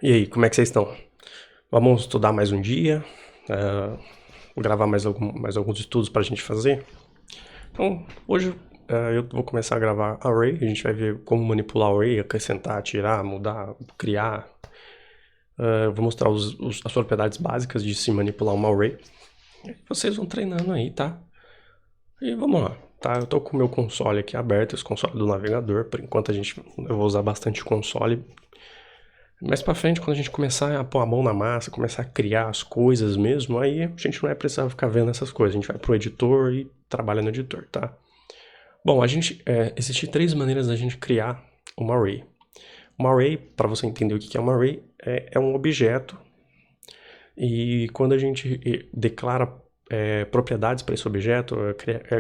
E aí, como é que vocês estão? Vamos estudar mais um dia, gravar mais alguns estudos para a gente fazer. Então, hoje eu vou começar a gravar Array, a gente vai ver como manipular Array, acrescentar, tirar, mudar, criar. Vou mostrar as propriedades básicas de se manipular uma Array. Vocês vão treinando aí, tá? E vamos lá, tá? Eu tô com o meu console aqui aberto, esse console do navegador. Por enquanto eu vou usar bastante o console. Mais pra frente, quando a gente começar a pôr a mão na massa, começar a criar as coisas mesmo, aí a gente não vai precisar ficar vendo essas coisas. A gente vai pro editor e trabalha no editor, tá? Bom, existem três maneiras da gente criar uma array. Uma array, para você entender o que é uma array, é um objeto. E quando a gente declara propriedades para esse objeto,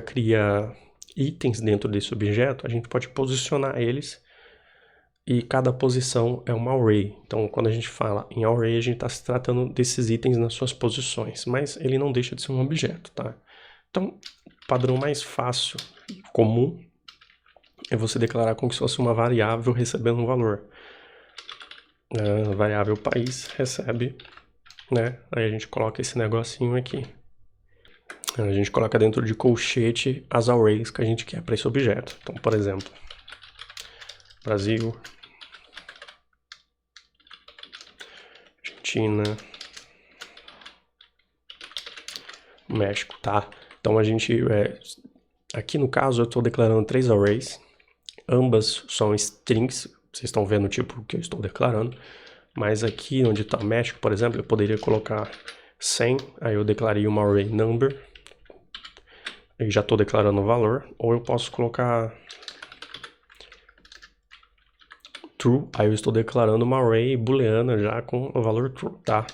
cria itens dentro desse objeto, a gente pode posicionar eles. E cada posição é uma array. Então, quando a gente fala em array, a gente está se tratando desses itens nas suas posições, mas ele não deixa de ser um objeto, tá? Então, o padrão mais fácil e comum é você declarar como se fosse uma variável recebendo um valor. A variável país recebe, né? Aí a gente coloca esse negocinho aqui. A gente coloca dentro de colchete as arrays que a gente quer para esse objeto. Então, por exemplo, Brasil, Argentina, México, tá? Então aqui no caso eu estou declarando três arrays, ambas são strings, vocês estão vendo o tipo que eu estou declarando, mas aqui onde está México, por exemplo, eu poderia colocar 100, aí eu declarei uma array number, e já estou declarando o valor, ou eu posso colocar true, aí eu estou declarando uma array booleana já com o valor true, tá?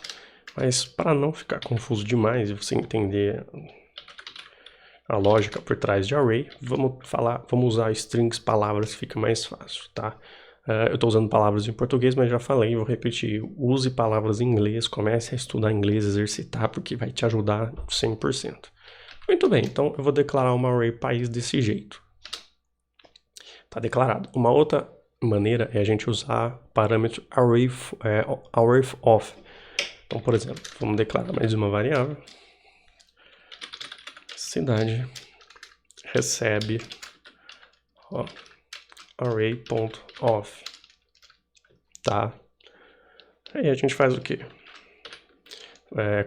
Mas para não ficar confuso demais e você entender a lógica por trás de array, vamos usar strings, palavras, fica mais fácil, tá? Eu estou usando palavras em português, mas já falei, vou repetir, use palavras em inglês, comece a estudar inglês, exercitar, porque vai te ajudar 100%. Muito bem, então eu vou declarar uma array país desse jeito. Tá declarado. Uma outra maneira é a gente usar parâmetro array of. Então, por exemplo, vamos declarar mais uma variável. Cidade recebe array.of, tá? Aí a gente faz o quê?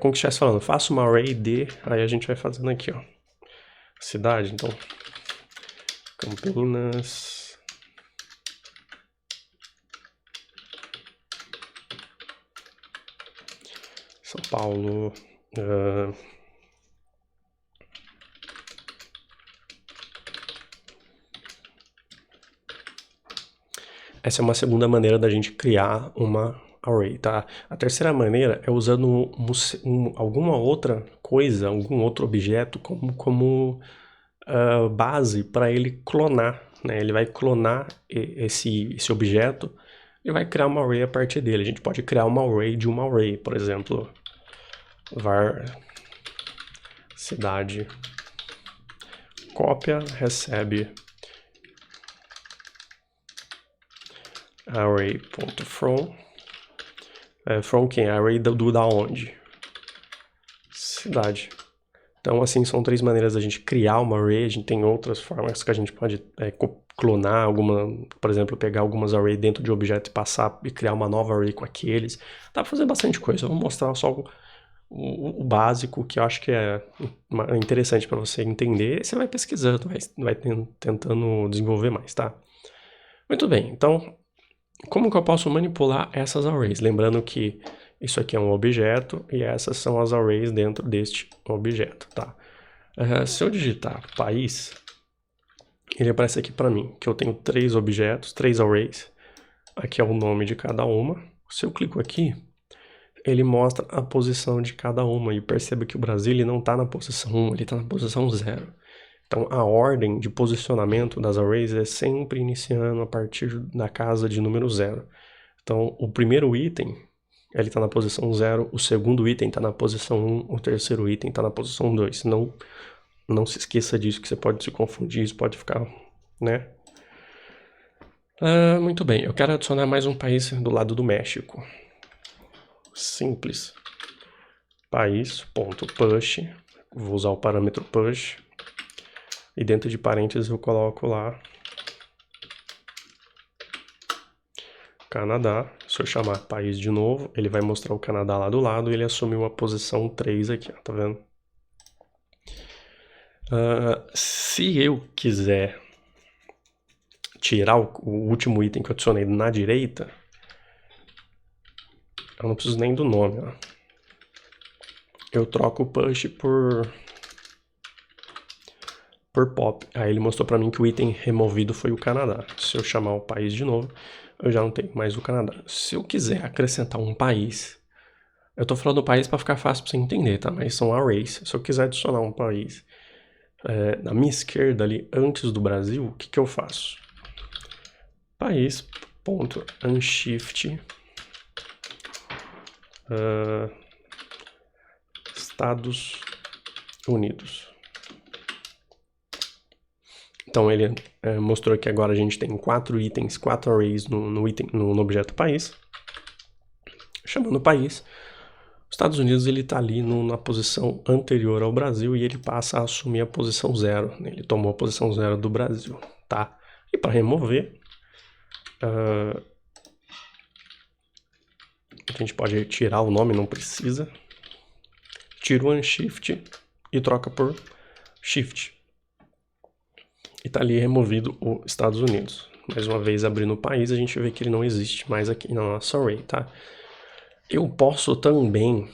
Como que estivesse falando, faça uma array de, aí a gente vai fazendo aqui, ó. Cidade, então, Campinas, São Paulo, essa é uma segunda maneira da gente criar uma array, tá? A terceira maneira é usando alguma outra coisa, algum outro objeto como base para ele clonar, né? Ele vai clonar esse objeto e vai criar uma array a partir dele. A gente pode criar uma array de uma array, por exemplo, var cidade cópia recebe array.from, from quem? Array do da onde? Cidade. Então, assim, são três maneiras da gente criar uma array. A gente tem outras formas que a gente pode clonar por exemplo, pegar algumas arrays dentro de um objeto e passar e criar uma nova array com aqueles. Dá pra fazer bastante coisa. Eu vou mostrar só o básico que eu acho que é interessante para você entender. Você vai pesquisando, vai tentando desenvolver mais, tá? Muito bem, então, como que eu posso manipular essas arrays? Lembrando que isso aqui é um objeto e essas são as arrays dentro deste objeto, tá? Se eu digitar país, ele aparece aqui para mim, que eu tenho três objetos, três arrays. Aqui é o nome de cada uma. Se eu clico aqui, ele mostra a posição de cada uma. E perceba que o Brasil ele não está na posição 1, ele está na posição 0. Então, a ordem de posicionamento das arrays é sempre iniciando a partir da casa de número 0. Então, o primeiro item, ele está na posição 0, o segundo item está na posição 1, o terceiro item está na posição 2. Não se esqueça disso, que você pode se confundir, isso pode ficar, né? Muito bem, eu quero adicionar mais um país do lado do México. simples país.push, vou usar o parâmetro push, e dentro de parênteses eu coloco lá Canadá. Se eu chamar país de novo, ele vai mostrar o Canadá lá do lado e ele assumiu a posição 3 aqui, ó, tá vendo? Se eu quiser tirar o último item que eu adicionei na direita, eu não preciso nem do nome, ó. Eu troco o push por pop. Aí ele mostrou pra mim que o item removido foi o Canadá. Se eu chamar o país de novo, eu já não tenho mais o Canadá. Se eu quiser acrescentar um país, eu tô falando do país para ficar fácil pra você entender, tá? Mas são arrays. Se eu quiser adicionar um país na minha esquerda ali, antes do Brasil, o que eu faço? País.unshift Estados Unidos. Então ele mostrou que agora a gente tem 4 itens, 4 arrays no objeto país. Chamando o país, os Estados Unidos ele está ali na posição anterior ao Brasil e ele passa a assumir a posição 0. Ele tomou a posição 0 do Brasil, tá? E para remover, a gente pode tirar o nome, não precisa. Tira o unshift e troca por shift. E tá ali removido os Estados Unidos. Mais uma vez, abrindo o país, a gente vê que ele não existe mais aqui na nossa array, tá? Eu posso também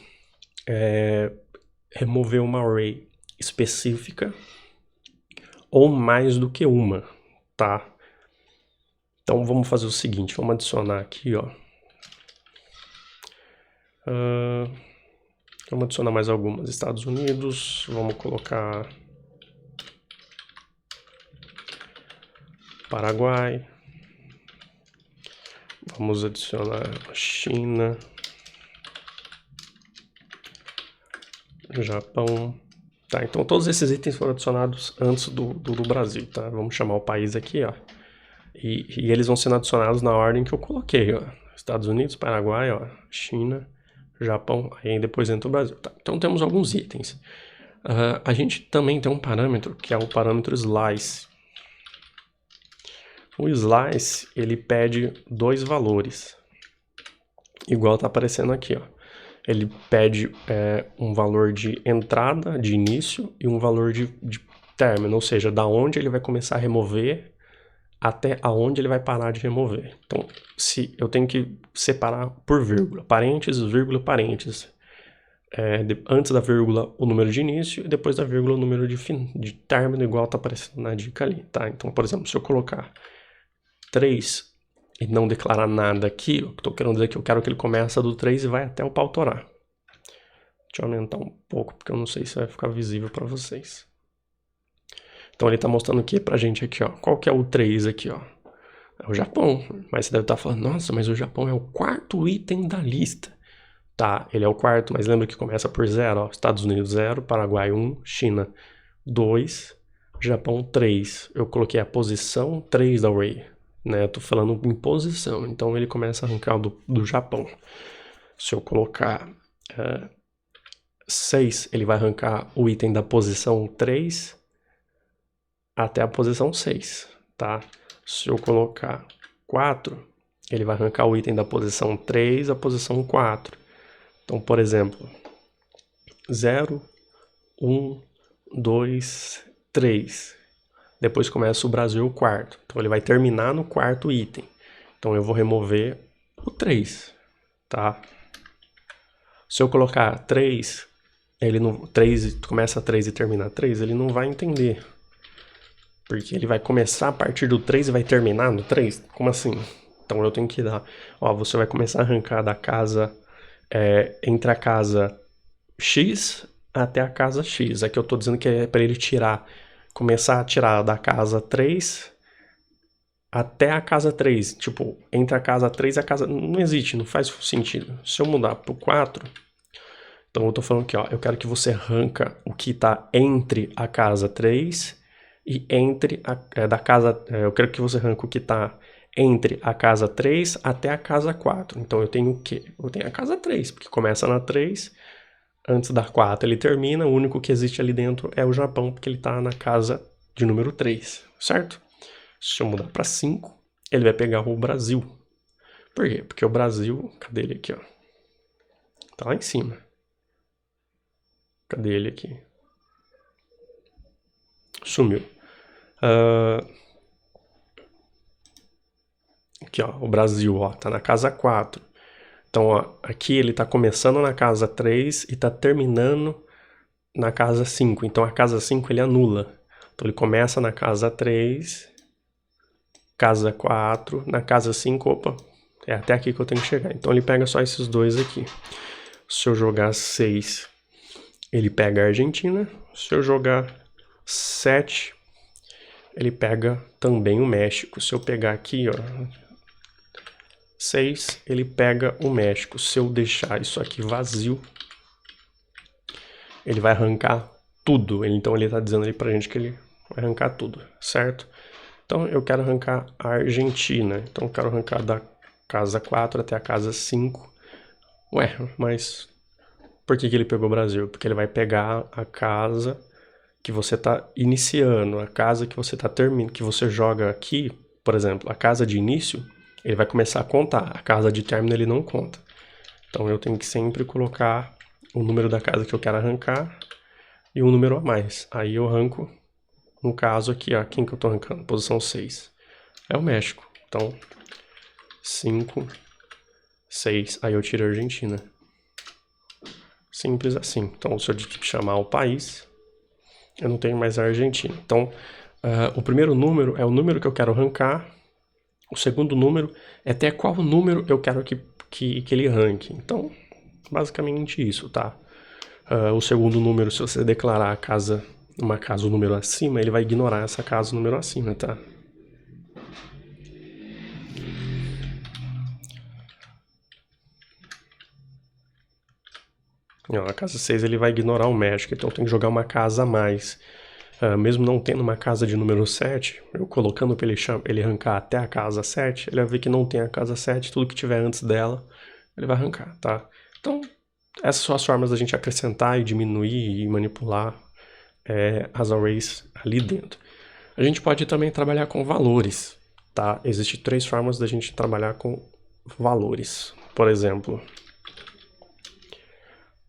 remover uma array específica ou mais do que uma, tá? Então vamos fazer o seguinte, vamos adicionar aqui, ó. Vamos adicionar mais algumas. Estados Unidos, vamos colocar Paraguai, vamos adicionar China, Japão, tá? Então todos esses itens foram adicionados antes do Brasil, tá? Vamos chamar o país aqui, ó, e eles vão sendo adicionados na ordem que eu coloquei, ó. Estados Unidos, Paraguai, ó, China, Japão, aí depois entra o Brasil, tá? Então temos alguns itens. A gente também tem um parâmetro que é o parâmetro slice. O slice, ele pede 2 valores, igual tá aparecendo aqui, ó. Ele pede um valor de entrada, de início, e um valor de término, ou seja, da onde ele vai começar a remover até aonde ele vai parar de remover. Então, se eu tenho que separar por vírgula, parênteses, vírgula, parênteses. Antes da vírgula, o número de início, e depois da vírgula, o número de término, igual tá aparecendo na dica ali, tá? Então, por exemplo, se eu colocar 3 e não declarar nada aqui, eu tô querendo dizer que eu quero que ele comece do 3 e vai até o pau torar. Deixa eu aumentar um pouco, porque eu não sei se vai ficar visível para vocês. Então ele tá mostrando aqui pra gente aqui, ó. Qual que é o 3 aqui, ó? É o Japão. Mas você deve estar falando, nossa, mas o Japão é o 4º item da lista. Tá, ele é o 4º, mas lembra que começa por 0, ó. Estados Unidos 0, Paraguai 1, China 2, Japão 3. Eu coloquei a posição 3 da array, né? Eu tô falando em posição, então ele começa a arrancar do Japão. Se eu colocar 6, ele vai arrancar o item da posição 3 até a posição 6, tá? Se eu colocar 4, ele vai arrancar o item da posição 3 à posição 4. Então, por exemplo, 0, 1, 2, 3. Depois começa o Brasil, o 4º. Então, ele vai terminar no 4º item. Então, eu vou remover o 3, tá? Se eu colocar 3, começa 3 e termina 3, ele não vai entender. Porque ele vai começar a partir do 3 e vai terminar no 3? Como assim? Então eu tenho que dar... Ó, você vai começar a arrancar da casa... entre a casa X até a casa X. Aqui eu tô dizendo que é para ele começar a tirar da casa 3 até a casa 3. Tipo, entre a casa 3 e a casa... Não existe, não faz sentido. Se eu mudar pro 4... Então eu tô falando aqui, ó. Eu quero que você arranca o que tá entre a casa 3... E entre da casa, eu quero que você arranque o que está entre a casa 3 até a casa 4. Então eu tenho o quê? Eu tenho a casa 3, porque começa na 3, antes da 4 ele termina, o único que existe ali dentro é o Japão, porque ele está na casa de número 3, certo? Se eu mudar para 5, ele vai pegar o Brasil. Por quê? Porque o Brasil, cadê ele aqui, ó? Tá lá em cima. Cadê ele aqui? Sumiu. Aqui, ó, o Brasil, ó, tá na casa 4. Então, ó, aqui ele tá começando na casa 3 e tá terminando na casa 5. Então, a casa 5 ele anula. Então, ele começa na casa 3, casa 4, na casa 5, opa, é até aqui que eu tenho que chegar. Então, ele pega só esses dois aqui. Se eu jogar 6, ele pega a Argentina. Se eu jogar 7, ele pega também o México. Se eu pegar aqui, ó, 6, ele pega o México. Se eu deixar isso aqui vazio, ele vai arrancar tudo. Então ele tá dizendo ali pra gente que ele vai arrancar tudo, certo? Então eu quero arrancar a Argentina. Então eu quero arrancar da casa 4 até a casa 5. Ué, mas por que ele pegou o Brasil? Porque ele vai pegar a casa que você tá iniciando, a casa que você tá terminando, que você joga aqui, por exemplo, a casa de início, ele vai começar a contar. A casa de término ele não conta. Então eu tenho que sempre colocar o número da casa que eu quero arrancar e um número a mais. Aí eu arranco, no caso aqui, ó, quem que eu tô arrancando? Posição 6. É o México. Então, 5, 6. Aí eu tiro a Argentina. Simples assim. Então, se eu chamar o país, eu não tenho mais a Argentina. Então, o primeiro número é o número que eu quero arrancar. O segundo número é até qual número eu quero que ele arranque. Então, basicamente isso, tá? O segundo número, se você declarar a casa, uma casa, o número acima, ele vai ignorar essa casa, o número acima, tá? Não, a casa 6 ele vai ignorar o México, então tem que jogar uma casa a mais. Mesmo não tendo uma casa de número 7, eu colocando para ele arrancar até a casa 7, ele vai ver que não tem a casa 7, tudo que tiver antes dela, ele vai arrancar, tá? Então, essas são as formas da gente acrescentar e diminuir e manipular as arrays ali dentro. A gente pode também trabalhar com valores, tá? Existem 3 formas da gente trabalhar com valores. Por exemplo,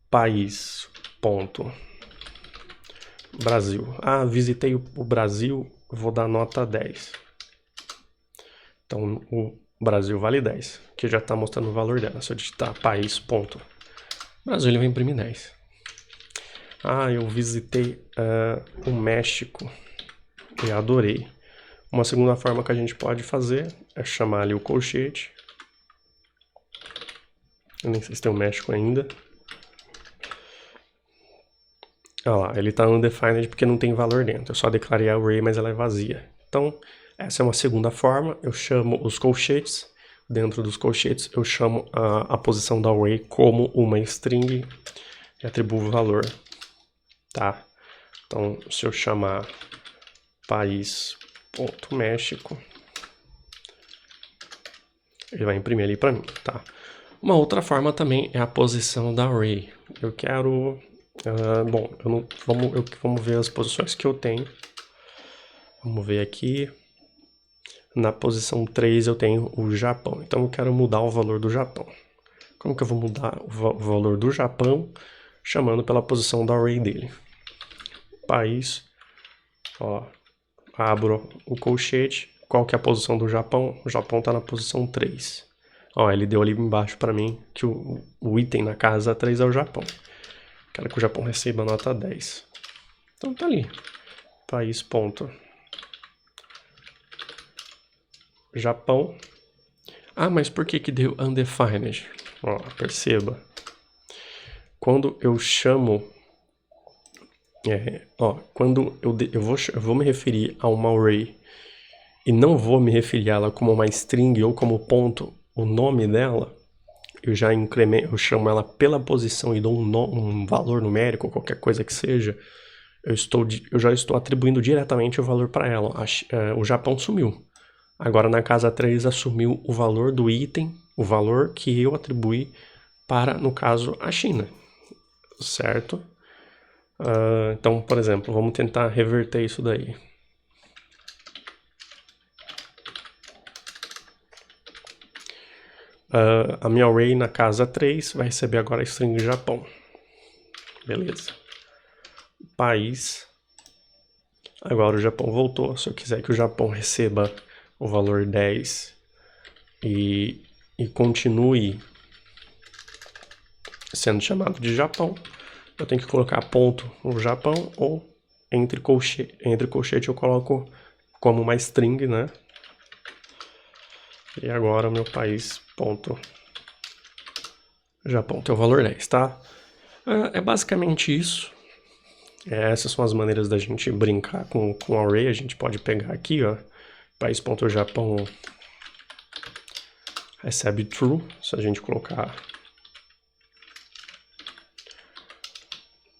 país, ponto, Brasil. Visitei o Brasil, vou dar nota 10. Então, o Brasil vale 10, que já está mostrando o valor dela. Se eu digitar país, ponto, Brasil, ele vai imprimir 10. Eu visitei o México e adorei. Uma segunda forma que a gente pode fazer é chamar ali o colchete. Eu nem sei se tem o México ainda. Olha lá, ele está undefined porque não tem valor dentro. Eu só declarei a array, mas ela é vazia. Então, essa é uma segunda forma. Eu chamo os colchetes. Dentro dos colchetes, eu chamo a posição da array como uma string e atribuo o valor, tá? Então, se eu chamar país.méxico, ele vai imprimir ali para mim, tá? Uma outra forma também é a posição da array. Eu quero... vamos ver as posições que eu tenho. Vamos ver aqui. Na posição 3 eu tenho o Japão. Então eu quero mudar o valor do Japão. Como que eu vou mudar o valor do Japão? Chamando pela posição da array dele. País. Ó, abro o colchete. Qual que é a posição do Japão? O Japão está na posição 3. Ó, ele deu ali embaixo para mim que o item na casa 3 é o Japão. Quero que o Japão receba a nota 10. Então tá ali. País, ponto. Japão. Mas por que deu undefined? Ó, perceba. Quando eu chamo... quando eu vou me referir a uma array e não vou me referir a ela como uma string ou como ponto, o nome dela, eu já incremento, eu chamo ela pela posição e dou um valor numérico, qualquer coisa que seja, eu já estou atribuindo diretamente o valor para ela. O Japão sumiu. Agora na casa 3 assumiu o valor do item, o valor que eu atribuí para, no caso, a China, certo? Então, por exemplo, vamos tentar reverter isso daí. A minha array na casa 3 vai receber agora a string Japão. Beleza. País. Agora o Japão voltou. Se eu quiser que o Japão receba o valor 10 e continue sendo chamado de Japão, eu tenho que colocar ponto no Japão ou entre colchete eu coloco como uma string, né? E agora o meu país ponto Japão tem o valor 10, tá? É basicamente isso. Essas são as maneiras da gente brincar com array. A gente pode pegar aqui, ó, país.japão recebe true, se a gente colocar,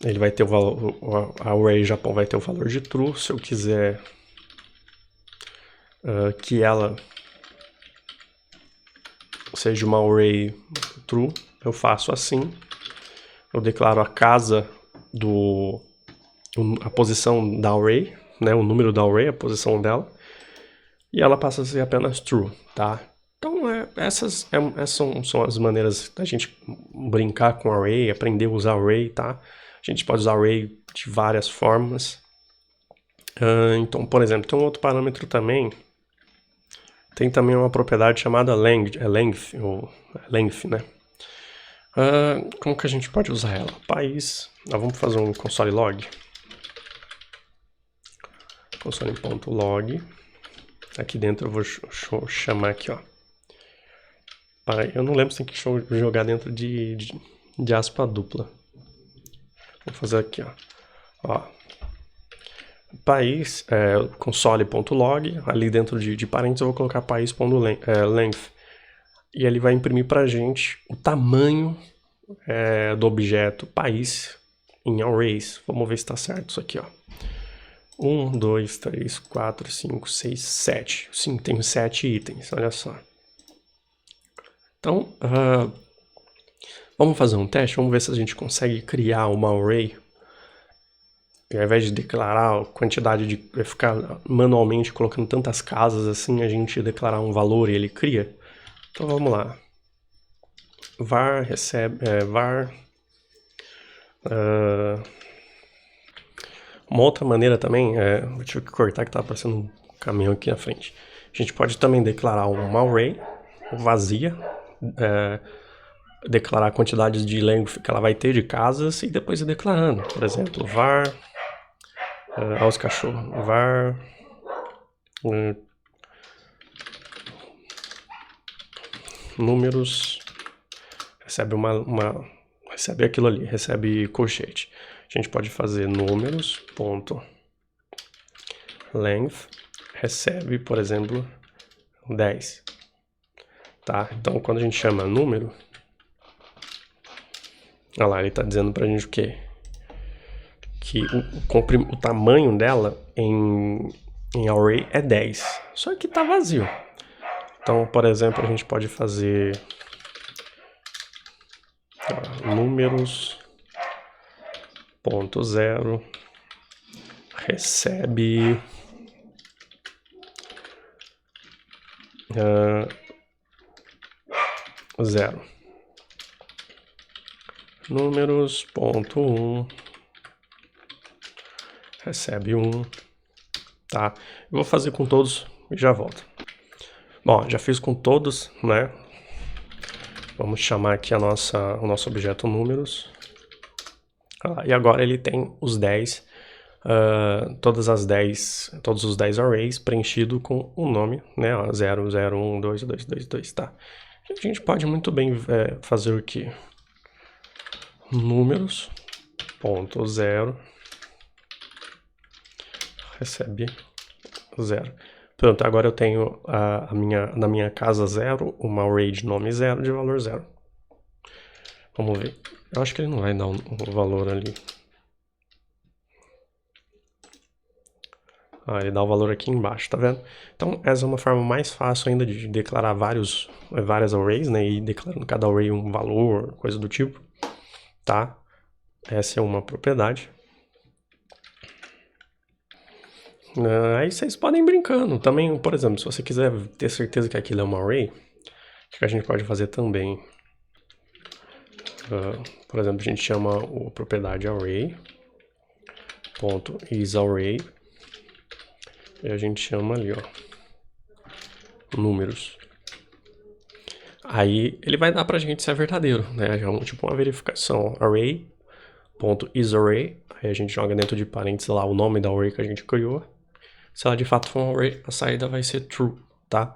ele vai ter o valor, a array Japão vai ter o valor de true. Se eu quiser que ela seja uma array true, eu faço assim, eu declaro a casa a posição da array, né, o número da array, a posição dela, e ela passa a ser apenas true, tá? Então essas são as maneiras da gente brincar com array, aprender a usar array, tá? A gente pode usar array de várias formas. Então, por exemplo, tem um outro parâmetro também. Tem também uma propriedade chamada length, né? Como que a gente pode usar ela? País, vamos fazer um console log. Console.log. Aqui dentro eu vou chamar aqui, ó. Eu não lembro se tem que jogar dentro de aspa dupla. Vou fazer aqui, ó. País, console.log, ali dentro de parênteses eu vou colocar país.length. E ele vai imprimir pra gente o tamanho do objeto país em arrays. Vamos ver se tá certo isso aqui, ó. 1, 2, 3, 4, 5, 6, 7. Sim, tem 7 itens, olha só. Então, vamos fazer um teste, vamos ver se a gente consegue criar uma array. E ao invés de declarar a quantidade de ficar manualmente colocando tantas casas assim, a gente declarar um valor e ele cria. Então vamos lá. Var recebe, uma outra maneira também, eu tive que cortar que tá aparecendo um caminhão aqui na frente. A gente pode também declarar uma array vazia, declarar quantidades de length que ela vai ter de casas e depois ir declarando. Por exemplo, var, olha os cachorros, var, números, recebe recebe aquilo ali, recebe colchete. A gente pode fazer números, ponto, length, recebe, por exemplo, 10. Tá? Então, quando a gente chama número, olha lá, ele está dizendo pra gente o quê? Que o tamanho dela em array é 10. Só que tá vazio. Então, por exemplo, a gente pode fazer números, ponto 0, recebe 0. Números, ponto 1, recebe 1. Tá? Eu vou fazer com todos e já volto. Bom, já fiz com todos, né? Vamos chamar aqui o nosso objeto números. E agora ele tem os 10, todos os 10 arrays preenchidos com o nome, né? 0, 0, 1, 2, 2, 2, 2, tá? A gente pode muito bem fazer o que? Números, ponto 0, recebe 0. Pronto, agora eu tenho na minha casa 0, uma array de nome 0, de valor 0. Vamos ver. Eu acho que ele não vai dar um valor ali. Ele dá o valor aqui embaixo, tá vendo? Então, essa é uma forma mais fácil ainda de declarar várias arrays, né? E declarando cada array um valor, coisa do tipo, tá? Essa é uma propriedade. Aí vocês podem ir brincando. Também, por exemplo, se você quiser ter certeza que aquilo é uma array, o que a gente pode fazer também? Por exemplo, a gente chama a propriedade array.isArray e a gente chama ali, ó, números. Aí ele vai dar pra gente se é verdadeiro, né? É tipo uma verificação. Array.isArray, aí a gente joga dentro de parênteses lá o nome da array que a gente criou. Se ela de fato for um array, a saída vai ser true, tá?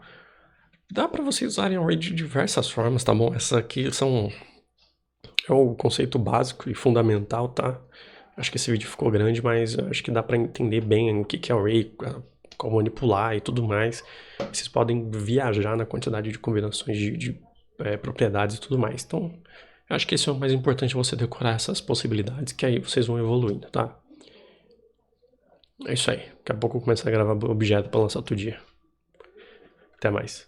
Dá pra vocês usarem array de diversas formas, tá bom? Essa aqui é o conceito básico e fundamental, tá? Acho que esse vídeo ficou grande, mas acho que dá pra entender bem o que é array, como manipular e tudo mais. Vocês podem viajar na quantidade de combinações de propriedades e tudo mais. Então, eu acho que esse é o mais importante, você decorar essas possibilidades, que aí vocês vão evoluindo, tá? É isso aí. Daqui a pouco eu começo a gravar objeto para lançar outro dia. Até mais.